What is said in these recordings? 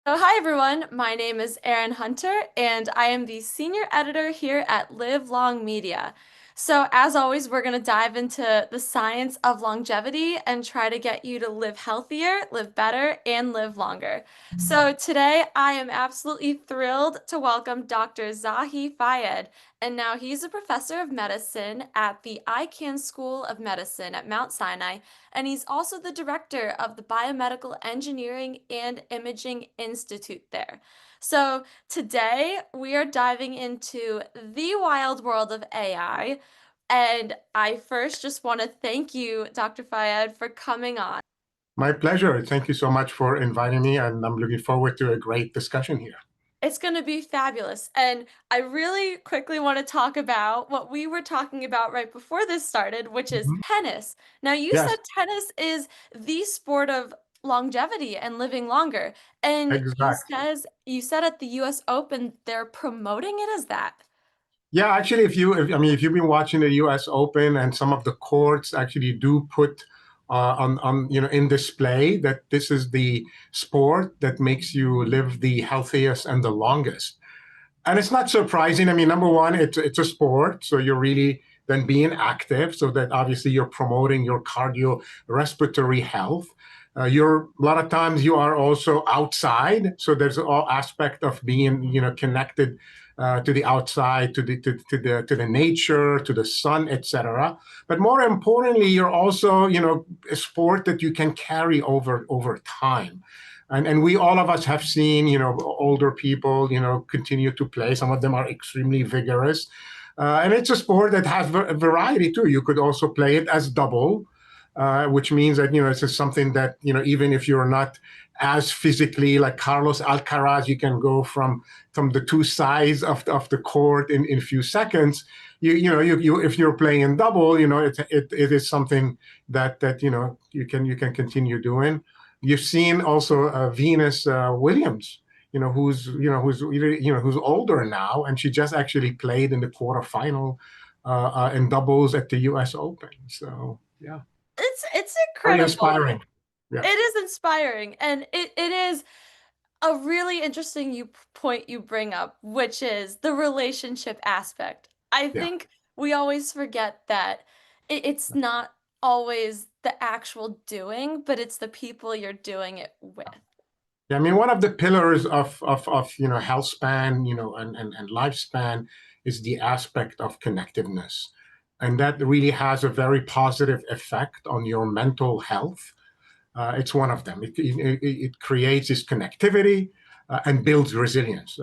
So, hi everyone. My name is Erin Hunter, and I am the senior editor here at Live Long Media. So, as always, we're going to dive into the science of longevity and try to get you to live healthier, live better, and live longer. So, today I am absolutely thrilled to welcome Dr. Zahi Fayad. And now he's a professor of medicine at the ICAHN School of Medicine at Mount Sinai, and he's also the director of the Biomedical Engineering and Imaging Institute there. So today we are diving into the wild world of AI. And I first just want to thank you, Dr. Fayed, for coming on. My pleasure. Thank you so much for inviting me, and I'm looking forward to a great discussion here. It's going to be fabulous. And I really quickly want to talk about what we were talking about right before this started, which is Mhm. tennis. Now, you Yes, said tennis is the sport of longevity and living longer. And exactly. you said at the US Open they're promoting it as that. Yeah, actually, if you've been watching the U.S. Open and some of the courts actually do put on in display that this is the sport that makes you live the healthiest and the longest. And it's not surprising. I mean, number one, it's a sport, so you're really then being active, so that obviously you're promoting your cardiorespiratory health. You're a lot of times you are also outside, so there's all aspect of being connected to the outside, to the nature, to the sun, etc. But more importantly, you're also a sport that you can carry over time. And we all of us have seen older people continue to play. Some of them are extremely vigorous, and it's a sport that has variety too. You could also play it as double, which means that it's just something that even if you're not as physically like Carlos Alcaraz, you can go from the two sides of the court in a few seconds. You if you're playing in double, it is something that you can continue doing. You've seen also Venus Williams, who's older now, and she just actually played in the quarterfinal in doubles at the U.S. Open. So yeah, It's very incredible. inspiring. It Yes, is inspiring, and it is a really interesting point you bring up, which is the relationship aspect. I yeah. think we always forget that it's not always the actual doing, but it's the people you're doing it with. Yeah, I mean, one of the pillars of health span, and lifespan is the aspect of connectiveness, and that really has a very positive effect on your mental health. It's one of them. It creates this connectivity and builds resilience.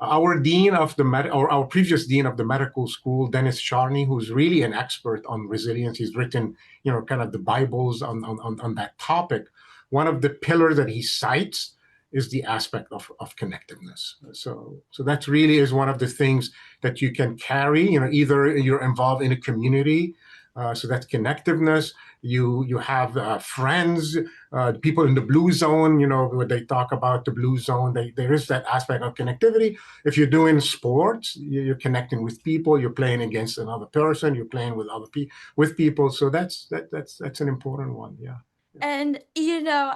Our dean of the or our previous dean of the medical school, Dennis Charney, who's really an expert on resilience, he's written kind of the Bibles on that topic. One of the pillars that he cites is the aspect of connectiveness. So that really is one of the things that you can carry. Either you're involved in a community, so that's connectiveness. You have friends, people in the blue zone, when they talk about the blue zone, there is that aspect of connectivity. If you're doing sports, you're connecting with people, you're playing against another person, you're playing with with people. So that's an important one. Yeah. Yeah. And,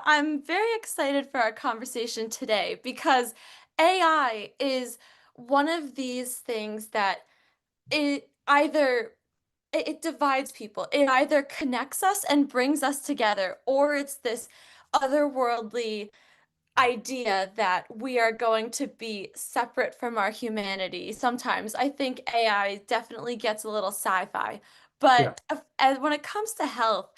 I'm very excited for our conversation today because AI is one of these things that it either it divides people. It either connects us and brings us together, or it's this otherworldly idea that we are going to be separate from our humanity. Sometimes I think AI definitely gets a little sci-fi, Yeah. but when it comes to health,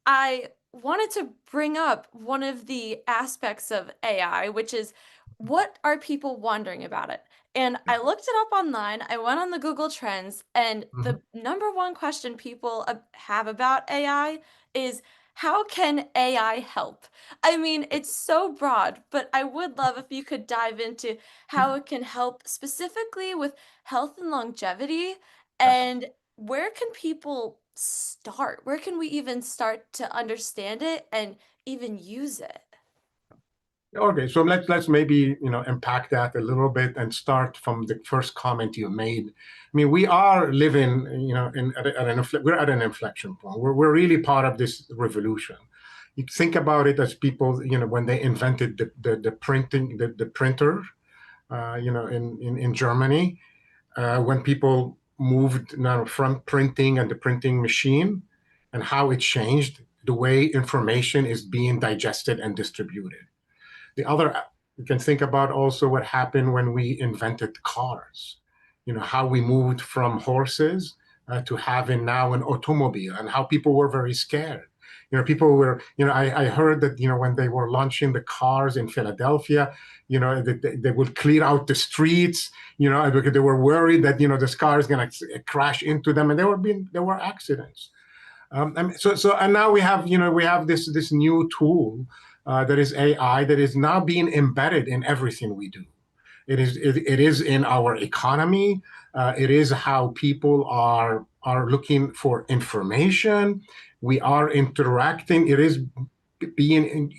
I wanted to bring up one of the aspects of AI, which is what are people wondering about it? And Yeah. I looked it up online. I went on the Google Trends, and Mhm. the number one question people have about AI is how can AI help? I mean, it's so broad, but I would love if you could dive into how it can help specifically with health and longevity, Yes. and where can people start? Where can we even start to understand it and even use it? Okay, so let's maybe impact that a little bit and start from the first comment you made. I mean, we are living, we're at an inflection point. We're really part of this revolution. You think about it as people, when they invented the printing, the printer, in Germany, when people moved now from printing and the printing machine, and how it changed the way information is being digested and distributed. The other, you can think about also what happened when we invented cars, how we moved from horses to having now an automobile, and how people were very scared. People were, I heard that, when they were launching the cars in Philadelphia, they would clear out the streets, because they were worried that, this car is going to crash into them, and there were accidents. And now we have this new tool that is AI, that is now being embedded in everything we do. It is in our economy. It is how people are looking for information. We are interacting. It is being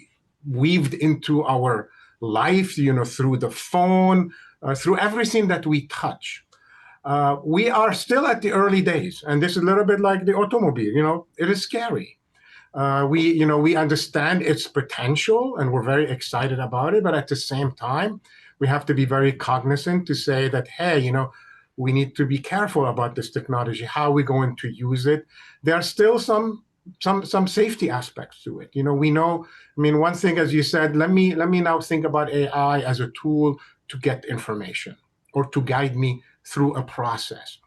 weaved into our life, through the phone, through everything that we touch. We are still at the early days, and this is a little bit like the automobile. It is scary. We understand its potential, and we're very excited about it. But at the same time, we have to be very cognizant to say that, hey, we need to be careful about this technology. How are we going to use it? There are still some safety aspects to it. We know. I mean, one thing, as you said, let me now think about AI as a tool to get information or to guide me through a process.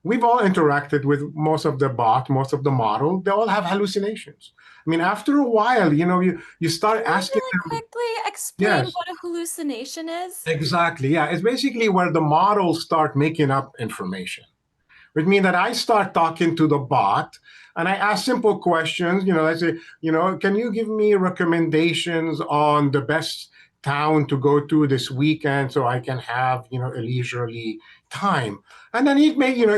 We've all interacted with most of the bot, most of the model. They all have hallucinations. I mean, after a while, you start Can you asking really them. quickly explain Yes, what a hallucination is? exactly. Yeah, it's basically where the models start making up information, which means that I start talking to the bot and I ask simple questions. I say, can you give me recommendations on the best town to go to this weekend so I can have, a leisurely time? And then it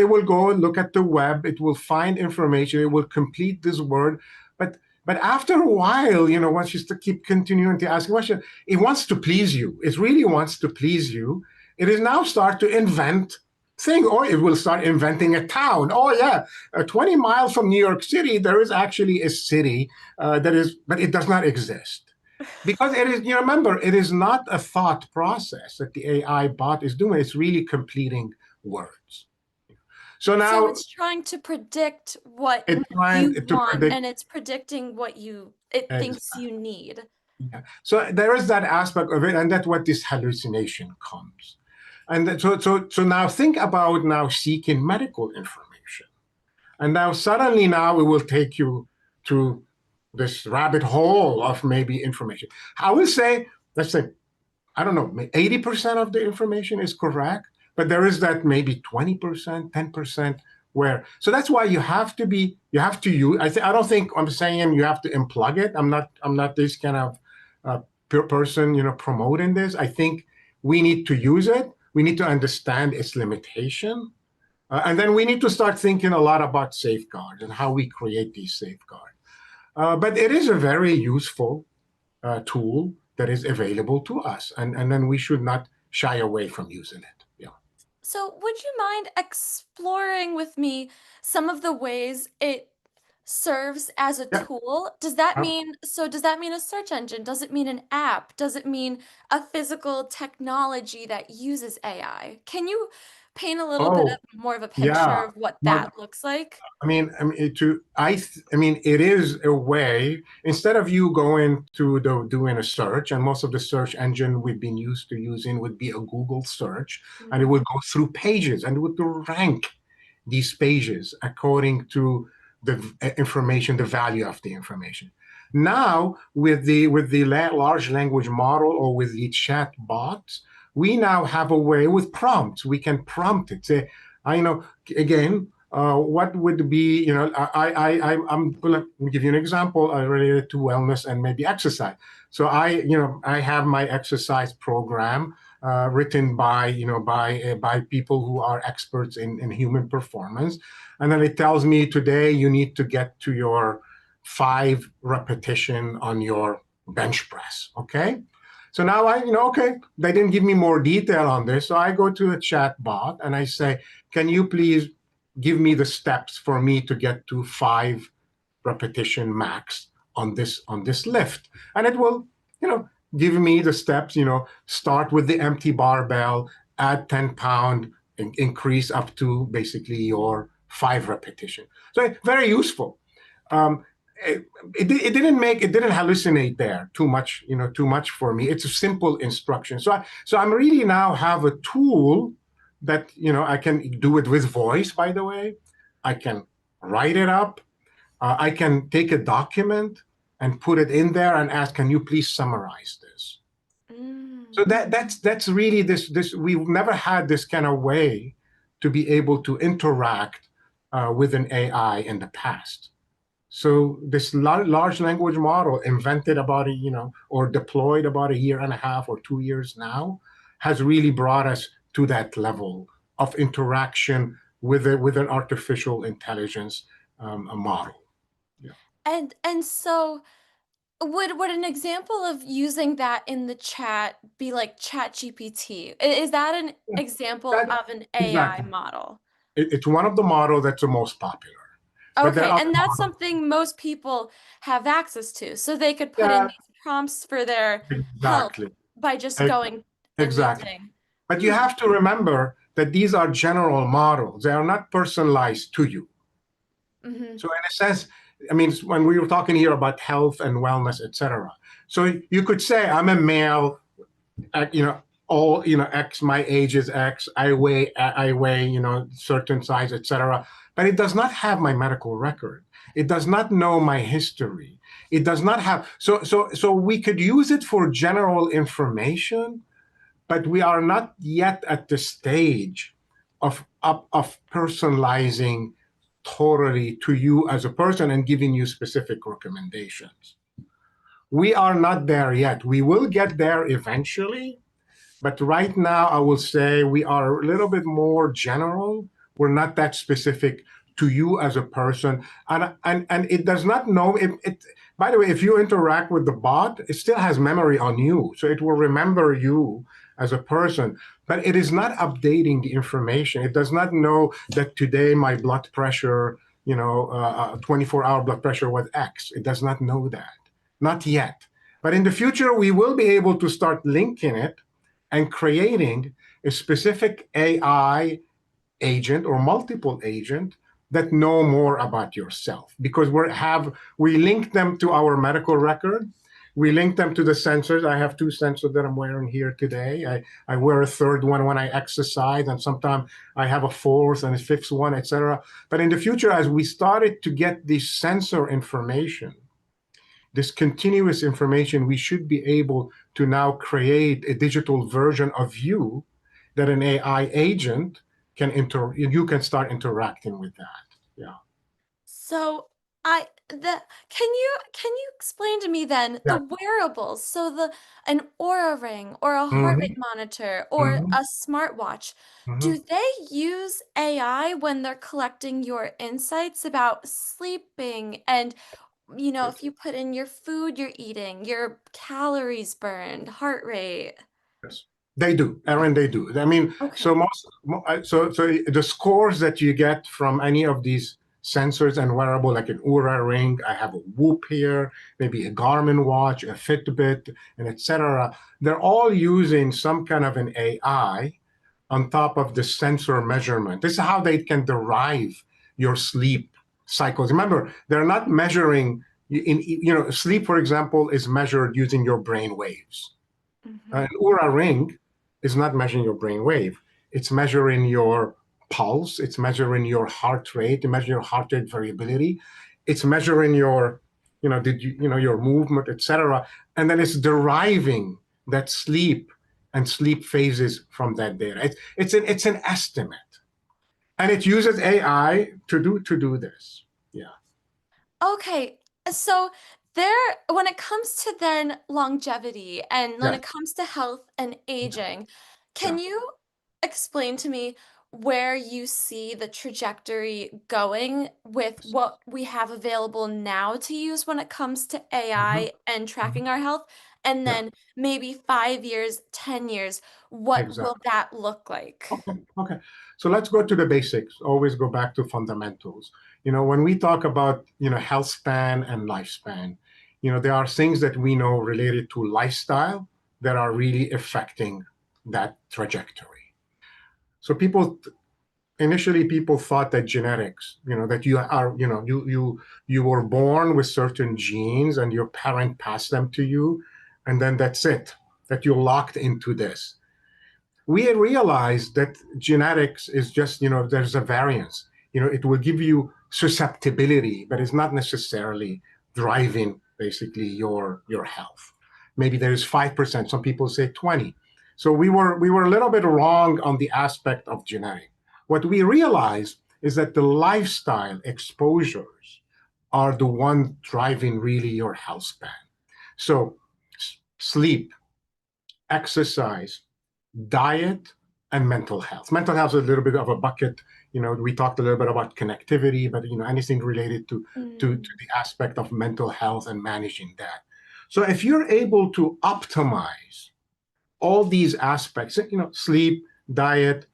will go and look at the web. It will find information. It will complete this word. But after a while, once you keep continuing to ask questions, it wants to please you. It really wants to please you. It is now start to invent thing, or it will start inventing a town. Oh yeah, 20 miles from New York City, there is actually a city but it does not exist because it is. You remember, it is not a thought process that the AI bot is doing. It's really completing words. So So now it's trying to predict what it's trying you to want predict. and it's predicting what it thinks Exactly. you need. Yeah. So there is that aspect of it, and that's what this hallucination comes. And so now think about now seeking medical information. And now suddenly now it will take you to this rabbit hole of maybe information. I will say, let's say, I don't know, 80% of the information is correct, but there is that maybe 20%, 10% where, so that's why you have to use, I don't think I'm saying you have to unplug it. I'm not this kind of person, promoting this. I think we need to use it. We need to understand its limitation. And then we need to start thinking a lot about safeguards and how we create these safeguards. But it is a very useful tool that is available to us, and then we should not shy away from using it. Yeah. So would you mind exploring with me some of the ways it serves as a Yeah. tool? Uh, Does that mean a search engine? Does it mean an app? Does it mean a physical technology that uses AI? Can you paint a little bit oh, of more of a picture yeah. of what But that looks like? it is a way, instead of you going to doing a search, and most of the search engine we've been used to using would be a Google search, and it Mm. would go through pages and it would rank these pages according to the information, the value of the information. Now, with the large language model or with the chat bots, we now have a way with prompts. We can prompt it. Say, I know again. What would be, I'm gonna give you an example related to wellness and maybe exercise. So I have my exercise program written by people who are experts in human performance, and then it tells me today you need to get to your 5 repetition on your bench press. Okay. So now okay, they didn't give me more detail on this. So I go to a chat bot and I say, can you please give me the steps for me to get to 5 repetition max on this lift, and it will, you know, give me the steps. Start with the empty barbell, add 10 pound, increase up to basically your 5 repetition. So very useful. um, it didn't hallucinate there too much, too much for me. It's a simple instruction. So I'm really now have a tool that, I can do it with voice, by the way. I can write it up. I can take a document and put it in there and ask, can you please summarize this? So Mm. that's really this we've never had this kind of way to be able to interact with an AI in the past. So this large language model invented about or deployed about a year and a half or 2 years now, has really brought us to that level of interaction with an artificial intelligence, a model. Yeah. And so would an example of using that in the chat be like ChatGPT? Is that an Yeah. example That, of an AI exactly. model? It's one of the models that's the most popular, but there Okay, are and that's something most people have access to. So they could put in yeah, these prompts for their health exactly. by just E- going and exactly. using. But you Hmm. have to remember that these are general models. They are not personalized to you. Hmm. So in a sense, I mean, when we were talking here about health and wellness, etc. So you could say, I'm a male, all, X, my age is X, I weigh, certain size, etc. But it does not have my medical record. It does not know my history. It does not have, so we could use it for general information, but we are not yet at the stage of personalizing totally to you as a person and giving you specific recommendations. We are not there yet. We will get there eventually, but right now, I will say we are a little bit more general. We're not that specific to you as a person, and it does not know it. By the way, if you interact with the bot, it still has memory on you, so it will remember you as a person. But it is not updating the information. It does not know that today my blood pressure, 24-hour blood pressure was X. It does not know that, not yet. But in the future, we will be able to start linking it and creating a specific AI agent or multiple agent that know more about yourself, because we link them to our medical record. We link them to the sensors. I have 2 sensors that I'm wearing here today. I wear a third one when I exercise, and sometimes I have a fourth and a fifth one, etc. But in the future, as we started to get this sensor information, this continuous information, we should be able to now create a digital version of you that an AI agent you can start interacting with that. Yeah. So can you explain to me then the Yeah. wearables? So the an Oura Ring or a heart Hmm. rate monitor or Hmm. a smartwatch, Hmm. do they use AI when they're collecting your insights about sleeping and if you put in your food you're eating, your calories burned, heart rate? Yes, they do, Aaron. They do. I mean, so Okay. the scores that you get from any of these sensors and wearable, like an Oura Ring, I have a Whoop here, maybe a Garmin watch, a Fitbit, and etc. They're all using some kind of an AI on top of the sensor measurement. This is how they can derive your sleep cycles. Remember, they're not measuring sleep, for example, is measured using your brain waves. An Hmm. Oura ring is not measuring your brain wave. It's measuring your pulse. It's measuring your heart rate. It measuring your heart rate variability. It's measuring your, your movement, etc. And then it's deriving that sleep and sleep phases from that data. It's an estimate, and it uses AI to do this. Yeah. Okay, so when it comes to then longevity and when Yes. it comes to health and Yeah. aging, can Yeah. you explain to me where you see the trajectory going with what we have available now to use when it comes to Mhm. AI and Mhm. tracking our health? And Yeah. then maybe 5 years, 10 years, what will Exactly. that look like? Okay, okay. So let's go to the basics. Always go back to fundamentals. When we talk about, health span and lifespan, there are things that we know related to lifestyle that are really affecting that trajectory. So initially people thought that genetics, that you are, you were born with certain genes and your parent passed them to you, and then that's it, that you're locked into this. We realized that genetics is just, there's a variance. It will give you susceptibility, but it's not necessarily driving basically your health. Maybe there is 5%. Some people say 20. So we were a little bit wrong on the aspect of genetic. What we realized is that the lifestyle exposures are the one driving really your health span. So sleep, exercise, diet, and mental health. Mental health is a little bit of a bucket. We talked a little bit about connectivity, but anything related to Mm. the aspect of mental health and managing that. So if you're able to optimize all these aspects, sleep, diet,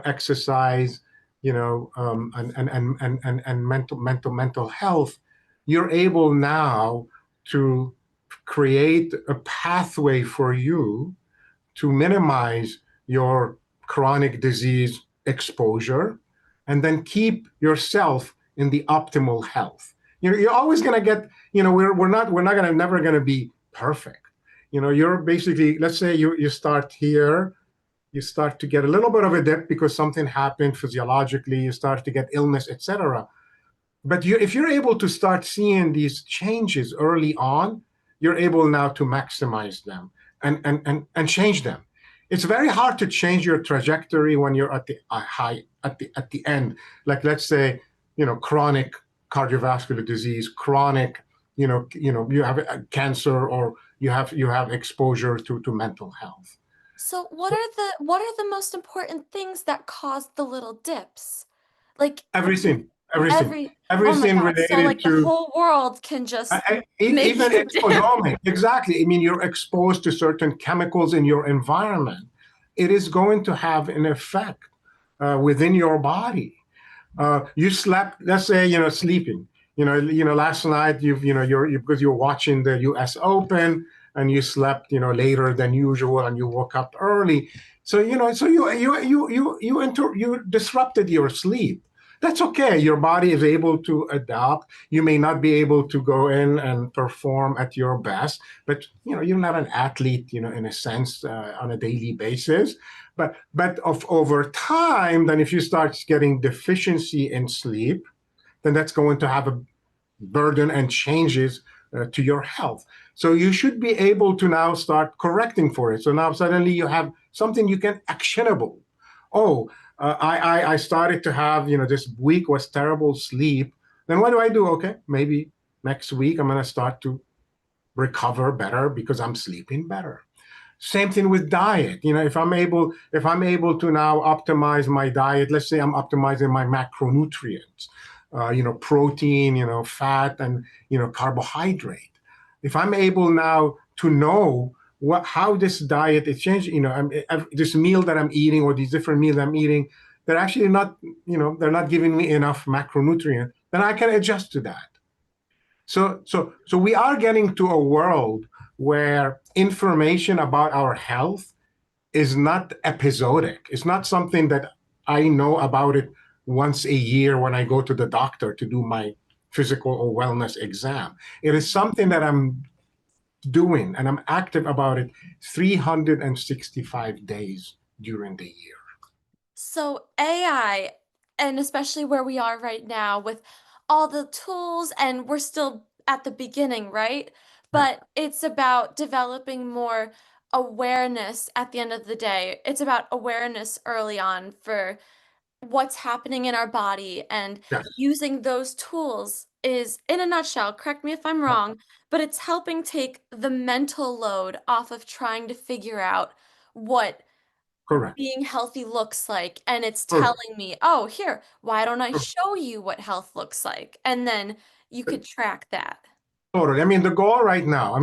exercise, and mental health, you're able now to create a pathway for you to minimize your chronic disease exposure and then keep yourself in the optimal health. You're always going to get, we're not going to never going to be perfect. You're basically, let's say you start here, you start to get a little bit of a dip because something happened physiologically, you start to get illness, etc. But if you're able to start seeing these changes early on, you're able now to maximize them and change them. It's very hard to change your trajectory when you're at the high at the end. Like let's say, chronic cardiovascular disease, chronic, you have a cancer, or you have exposure to mental health. So So what are the most important things that cause the little dips? Like everything, everything, every Oh my everything God. So related like the to whole world can just make even you dip. exposomic, exactly. I mean, you're exposed to certain chemicals in your environment. It is going to have an effect within your body. You slept, let's say, sleeping. Last night because you're watching the U.S. Open and you slept, later than usual, and you woke up early. So you disrupted your sleep. That's okay. Your body is able to adapt. You may not be able to go in and perform at your best, but you're not an athlete, in a sense, on a daily basis. But over time, then if you start getting deficiency in sleep, then that's going to have a burden and changes to your health. So you should be able to now start correcting for it. So now suddenly you have something you can actionable. Oh, I started to have, this week was terrible sleep. Then what do I do? Okay, maybe next week I'm going to start to recover better because I'm sleeping better. Same thing with diet. If I'm able to now optimize my diet, let's say I'm optimizing my macronutrients, protein, fat, and carbohydrate. If I'm able now to know how this diet is changing, this meal that I'm eating or these different meals I'm eating, they're actually not, they're not giving me enough macronutrient, then I can adjust to that. So we are getting to a world where information about our health is not episodic. It's not something that I know about it once a year when I go to the doctor to do my physical or wellness exam. It is something that I'm doing and I'm active about it 365 days during the year. So AI, and especially where we are right now with all the tools, and we're still at the beginning, right? Right. But it's about developing more awareness at the end of the day. It's about awareness early on for what's happening in our body, and Yes. using those tools is, in a nutshell, correct me if I'm wrong, but it's helping take the mental load off of trying to figure out what Correct. being healthy looks like, and it's Correct. telling me, oh, here, why don't I show you what health looks like? And then you could track that. Totally. I mean, the goal right now,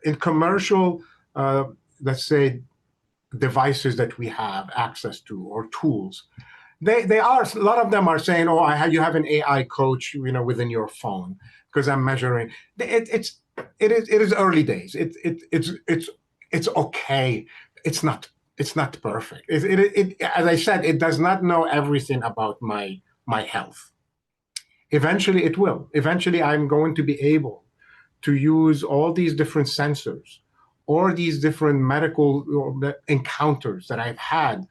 in commercial, uh, let's say, devices that we have access to or tools, they are, a lot of them are saying, oh, you have an AI coach, within your phone. because I'm measuring. It is early days. It's okay. It's not it's not perfect. As I said, it does not know everything about my health. Eventually, it will. Eventually, I'm going to be able to use all these different sensors or these different medical encounters that I've had,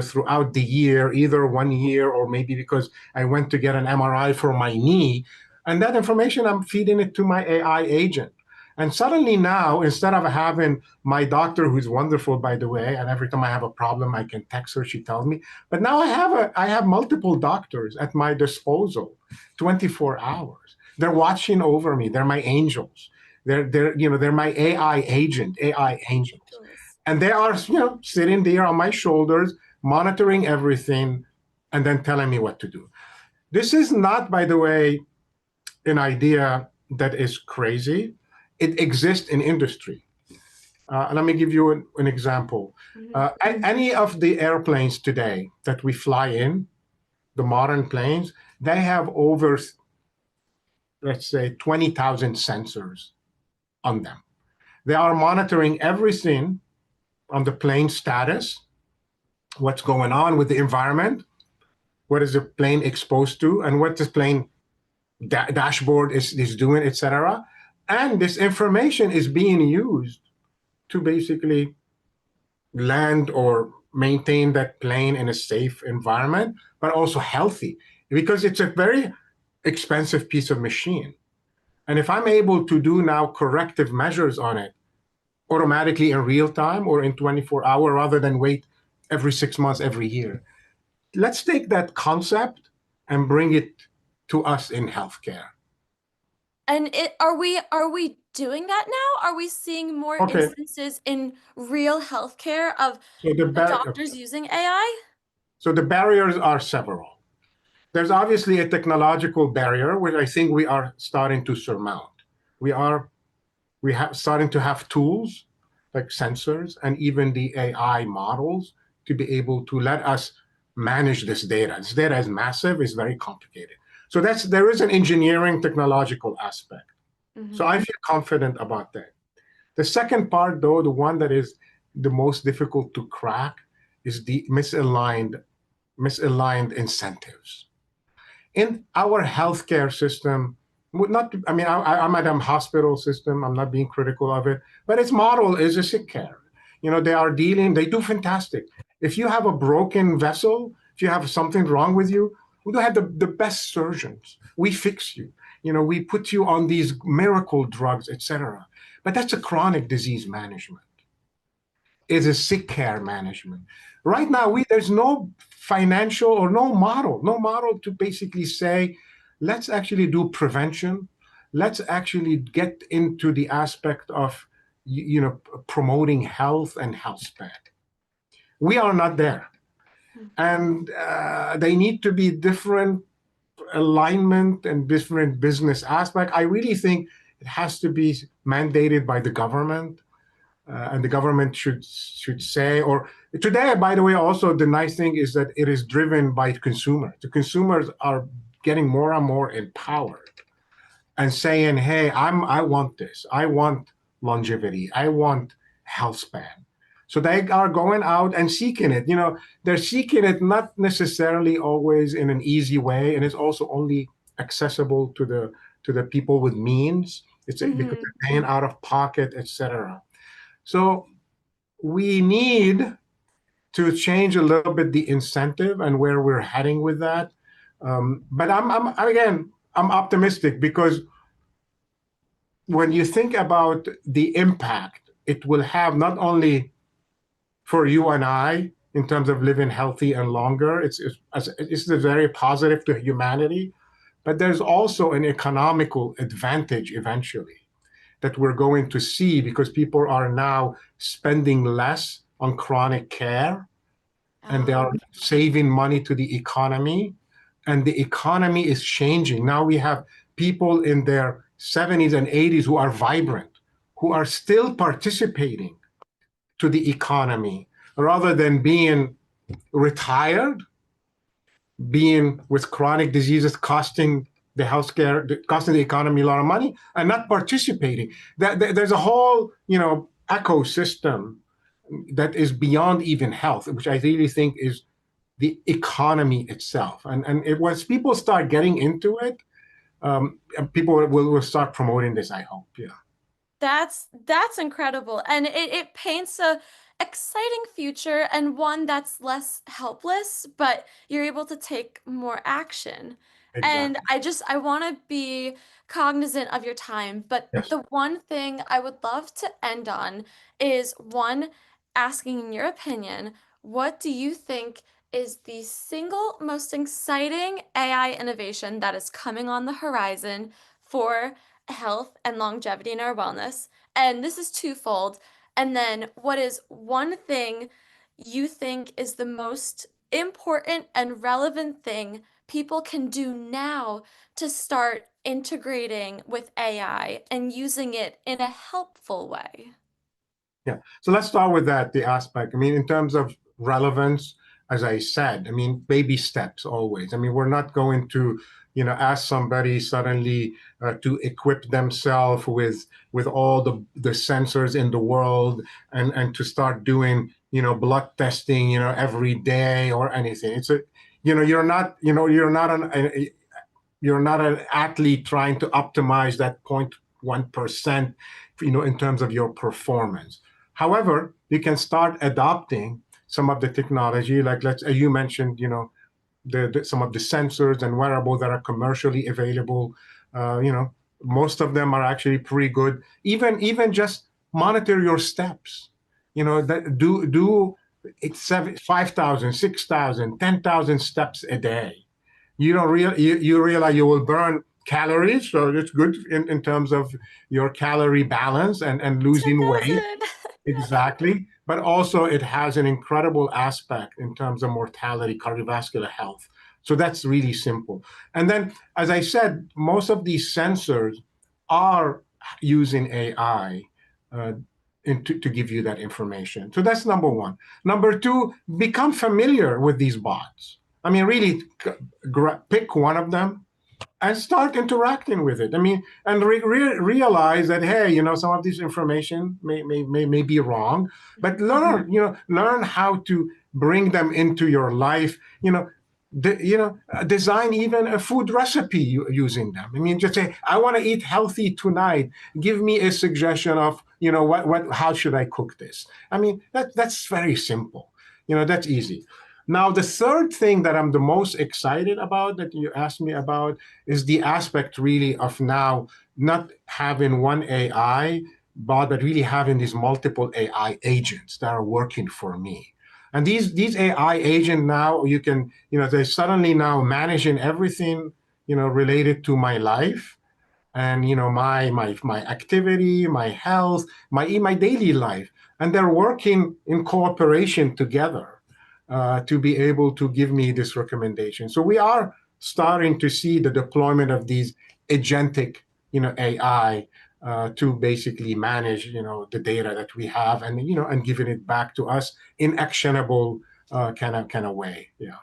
throughout the year, either 1 year or maybe because I went to get an MRI for my knee. And that information, I'm feeding it to my AI agent. And suddenly now, instead of having my doctor, who's wonderful, by the way, and every time I have a problem, I can text her, she tells me. But now I have multiple doctors at my disposal, 24 hours. They're watching over me. They're my angels. They're my AI angels, Tools. and they are sitting there on my shoulders, monitoring everything, and then telling me what to do. This is not, by the way, an idea that is crazy. It exists in industry. Let me give you an example. Hmm. Any of the airplanes today that we fly in, the modern planes, they have over, let's say, 20,000 sensors on them. They are monitoring everything on the plane status, what's going on with the environment, what is the plane exposed to, and what this plane dashboard is doing, etc. And this information is being used to basically land or maintain that plane in a safe environment, but also healthy, because it's a very expensive piece of machine. And if I'm able to do now corrective measures on it automatically in real time or in 24 hours rather than wait every 6 months, every year, let's take that concept and bring it to us in healthcare. And are we doing that now? Are we seeing more Okay, instances in real healthcare of so the the bar- doctors using AI? so the barriers are several. There's obviously a technological barrier, which I think we are starting to surmount. We are we have starting to have tools like sensors and even the AI models to be able to let us manage this data. This data is massive, it's very complicated. So there is an engineering technological aspect. So Hmm. I feel confident about that. The second part, though, the one that is the most difficult to crack, is the misaligned incentives in our healthcare system. Would not, I mean, I'm at a hospital system. I'm not being critical of it, but its model is a sick care. They do fantastic. If you have a broken vessel, if you have something wrong with you, we do have the best surgeons. We fix you. We put you on these miracle drugs, etc. But that's a chronic disease management. Is a sick care management. Right now, there's no financial or no model to basically say, let's actually do prevention. Let's actually get into the aspect of promoting health and health span. We are not there, and they need to be different alignment and different business aspect. I really think it has to be mandated by the government, and the government should say. Or today, by the way, also the nice thing is that it is driven by consumers. The consumers are getting more and more empowered and saying, hey, I want this, I want longevity, I want health span. So they are going out and seeking it. They're seeking it not necessarily always in an easy way, and it's also only accessible to the people with means. It's because Hmm. they're paying out of pocket, etc. So we need to change a little bit the incentive and where we're heading with that. But I'm optimistic because when you think about the impact it will have, not only for you and I in terms of living healthy and longer, it's very positive to humanity, but there's also an economical advantage eventually that we're going to see because people are now spending less on chronic care and they Oh. are saving money to the economy, and the economy is changing. Now we have people in their 70s and 80s who are vibrant, who are still participating to the economy rather than being retired, being with chronic diseases costing the healthcare, costing the economy a lot of money, and not participating. There's a whole, ecosystem that is beyond even health, which I really think is the economy itself. Once people start getting into it, people will start promoting this, I hope. Yeah. That's incredible. And it paints a exciting future and one that's less helpless, but you're able to take more action. And Exactly. I want to be cognizant of your time, but Yes. the one thing I would love to end on is one, asking in your opinion, what do you think is the single most exciting AI innovation that is coming on the horizon for health and longevity in our wellness? And this is twofold. And then, what is one thing you think is the most important and relevant thing people can do now to start integrating with AI and using it in a helpful way? Yeah. So let's start with that, the aspect. I mean, in terms of relevance, as I said, I mean, baby steps always. I mean, we're not going to, ask somebody suddenly to equip themselves with all the sensors in the world and to start doing, blood testing, every day or anything. It's a, you're not an athlete trying to optimize that 0.1%, in terms of your performance. However, you can start adopting some of the technology, like you mentioned, some of the sensors and wearables that are commercially available. Most of them are actually pretty good. Even just monitor your steps. That do it's 5,000, 6,000, 10,000 steps a day. You realize you will burn calories, so it's good in terms of your calorie balance and losing weight. 10,000. Exactly. But also it has an incredible aspect in terms of mortality, cardiovascular health. So that's really simple. And then, as I said, most of these sensors are using AI uh, to give you that information. So that's number one. Number two, become familiar with these bots. I mean, really pick one of them and start interacting with it. I mean, and realize that, hey, some of this information may be wrong, but learn how to bring them into your life. Design even a food recipe using them. I mean, just say, I want to eat healthy tonight. Give me a suggestion of, how should I cook this? I mean, that's very simple. That's easy. Now, the third thing that I'm the most excited about that you asked me about is the aspect really of now not having one AI bot, but really having these multiple AI agents that are working for me. And these AI agents now, you can, they're suddenly now managing everything, related to my life and my activity, my health, my daily life, and they're working in cooperation together to be able to give me this recommendation. So we are starting to see the deployment of these agentic, AI to basically manage, the data that we have and and giving it back to us in actionable kind of way. Yeah.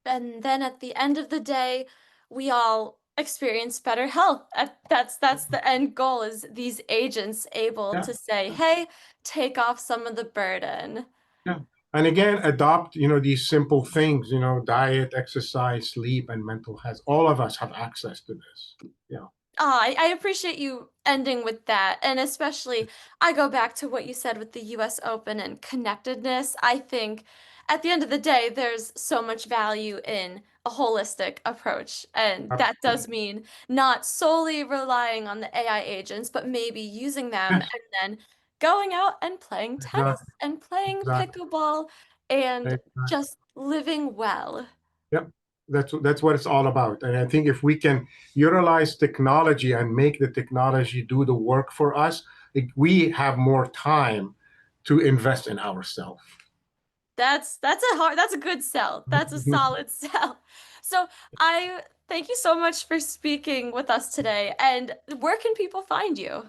And then at the end of the day, we all experience better health. That's the end goal is these agents able Yeah. to say, "Hey, take off some of the burden." Yeah. And again, adopt, these simple things, diet, exercise, sleep, and mental health. All of us have access to this. Yeah. I appreciate you ending with that. And especially, I go back to what you said with the US Open and connectedness. I think at the end of the day, there's so much value in a holistic approach. And that does Absolutely. mean not solely relying on the AI agents, but maybe using them Yes, and then going out and playing exactly. tennis and playing Exactly. pickleball and Exactly. just living well. Yep. That's what it's all about. And I think if we can utilize technology and make the technology do the work for us, we have more time to invest in ourselves. That's a good sell. That's a solid sell. So I thank you so much for speaking with us today. And where can people find you?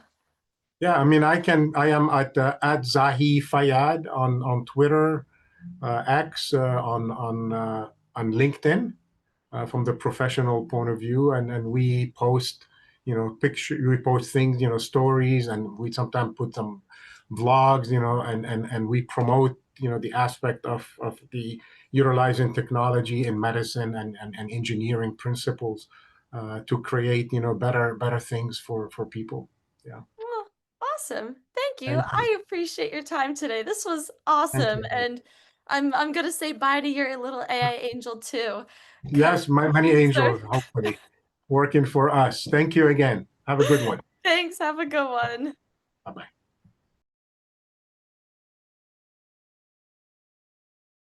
Yeah, I mean, I am at Zahi Fayad on Twitter, X, on LinkedIn. from the professional point of view, and we post, we post things, stories, and we sometimes put some vlogs, and we promote, the aspect of the utilizing technology in medicine and engineering principles to create, better things for people. Yeah. Well, awesome. Thank you. Thank you. I appreciate your time today. This was Thank awesome, you. and I'm gonna say bye to your little AI angel too, because Yes, many these are angels, hopefully, working for us. Thank you again. Have a good one. thanks. Have a good one. Bye bye.